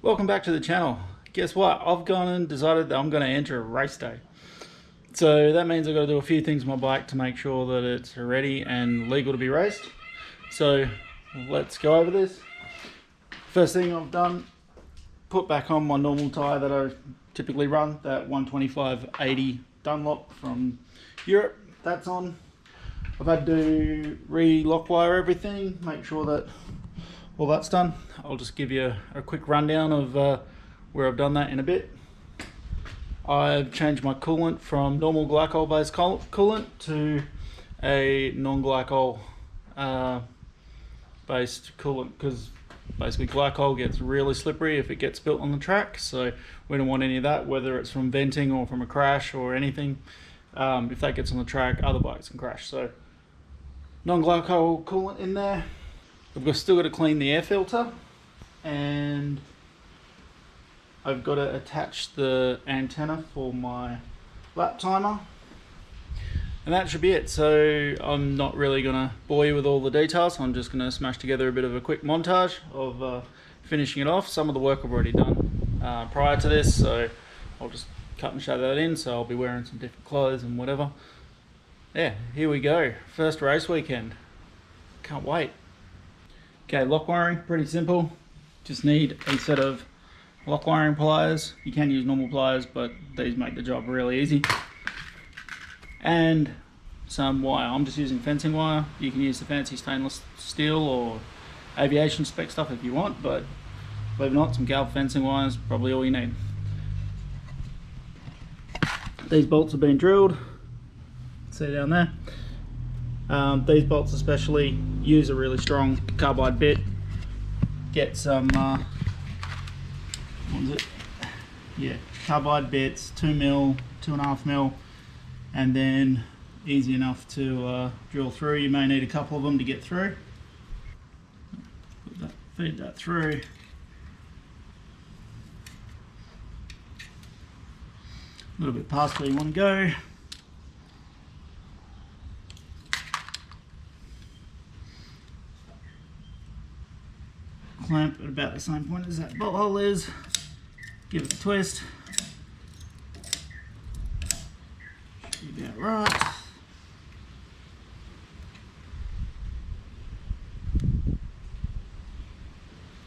Welcome back to the channel. Guess what? I've gone and decided that I'm going to enter a race day. So that means I've got to do a few things with my bike to make sure that it's ready and legal to be raced. So let's go over this. First thing I've done, put back on my normal tyre that I typically run, that 125/80 Dunlop from Europe. That's on. I've had to re-lock wire everything, make sure that all that's done. I'll just give you a quick rundown of where I've done that in a bit. I've changed my coolant from normal glycol based coolant to a non-glycol based coolant, because basically glycol gets really slippery if it gets spilt on the track, so we don't want any of that, whether it's from venting or from a crash or anything. If that gets on the track, other bikes can crash. So non-glycol coolant in there. I've still got to clean the air filter, and I've got to attach the antenna for my lap timer, and that should be it. So I'm not really going to bore you with all the details. I'm just going to smash together a bit of a quick montage of finishing it off. Some of the work I've already done prior to this, so I'll just cut and show that in. So I'll be wearing some different clothes and whatever. Yeah, here we go. First race weekend. Can't wait. Okay, lock wiring, pretty simple. Just need a set of lock wiring pliers. You can use normal pliers, but these make the job really easy. And some wire. I'm just using fencing wire. You can use the fancy stainless steel or aviation spec stuff if you want, but believe it or not, some galv fencing wire is probably all you need. These bolts have been drilled. See down there. These bolts especially use a really strong carbide bit. Get some, what is it? Yeah, carbide bits, 2mm, 2.5mm, and then easy enough to drill through. You may need a couple of them to get through. Feed that through. A little bit past where you want to go. Clamp at about the same point as that bolt hole is. Give it a twist. Should be about right.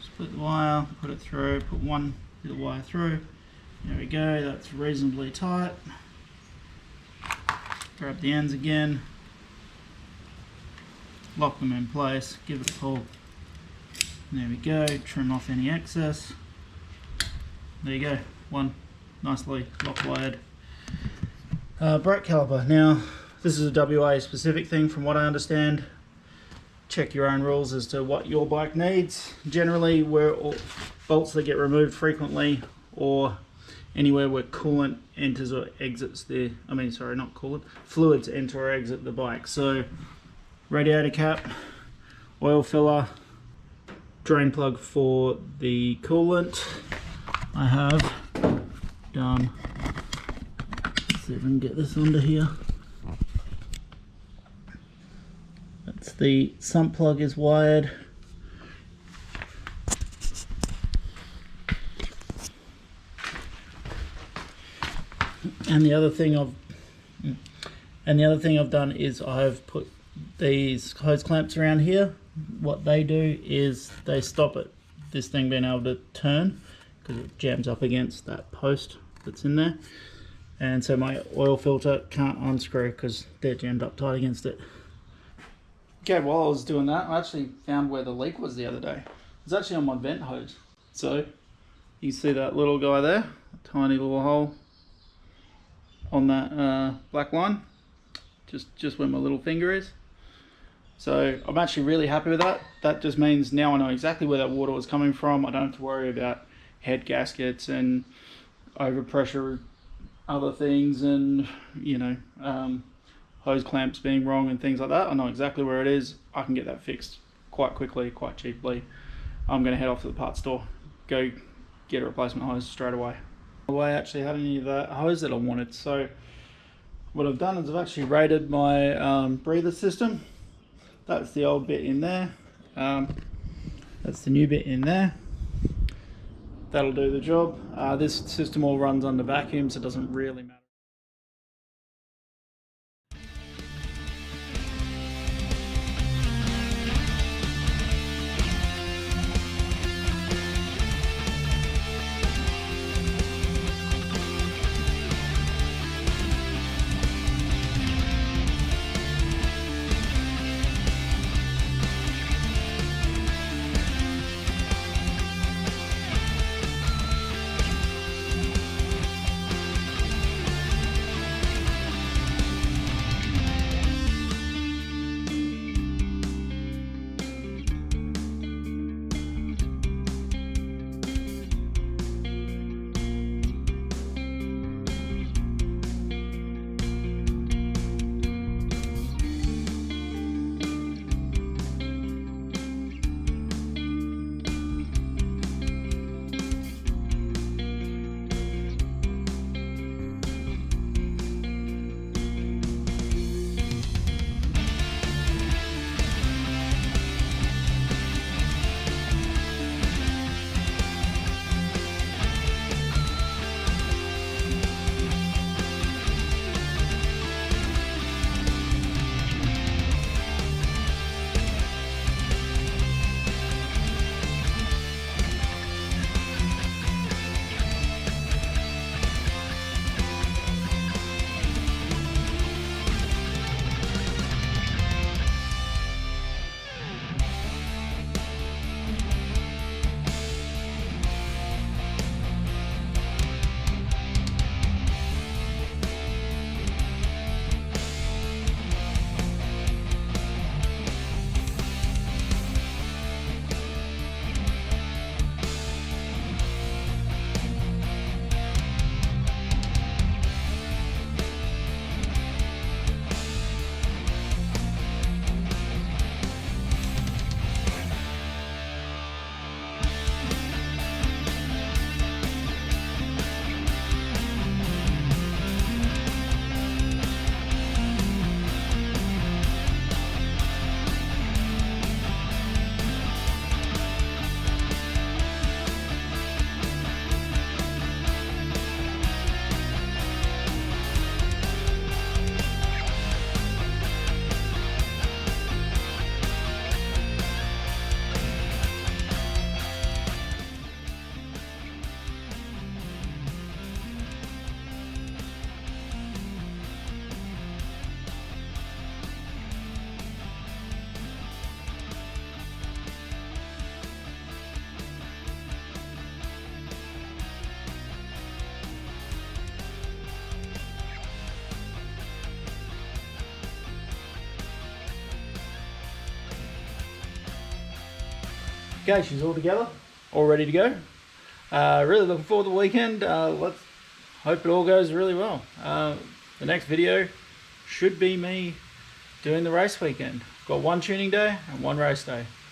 Split the wire, put it through, put one bit of wire through. There we go, that's reasonably tight. Grab the ends again. Lock them in place, give it a pull. There we go, trim off any excess. There you go, one nicely lock wired brake caliper. Now, this is a WA specific thing from what I understand. Check your own rules as to what your bike needs. Generally, where bolts that get removed frequently, or anywhere where coolant enters or exits the, not coolant, fluids enter or exit the bike. So, radiator cap, oil filler, drain plug for the coolant. I have done, let's see if I can get this under here. That's the sump plug is wired. And the other thing I've done is I've put these hose clamps around here. What they do is they stop it, this thing being able to turn, because it jams up against that post that's in there, and so my oil filter can't unscrew because they're jammed up tight against it. Okay, while I was doing that, I actually found where the leak was the other day. It was actually on my vent hose. So you see that little guy there, a tiny little hole on that black line, just where my little finger is. So I'm actually really happy with that. That just means now I know exactly where that water was coming from. I don't have to worry about head gaskets and overpressure, other things, and hose clamps being wrong and things like that. I know exactly where it is. I can get that fixed quite quickly, quite cheaply. I'm going to head off to the parts store, go get a replacement hose straight away. I actually had any of that hose that I wanted. So what I've done is I've actually rated my breather system. That's the old bit in there. That's the new bit in there. that'll do the job. This system all runs under vacuum, so it doesn't really matter. Okay, she's all together, all ready to go. Really looking forward to the weekend. Let's hope it all goes really well. The next video should be me doing the race weekend. Got one tuning day and one race day.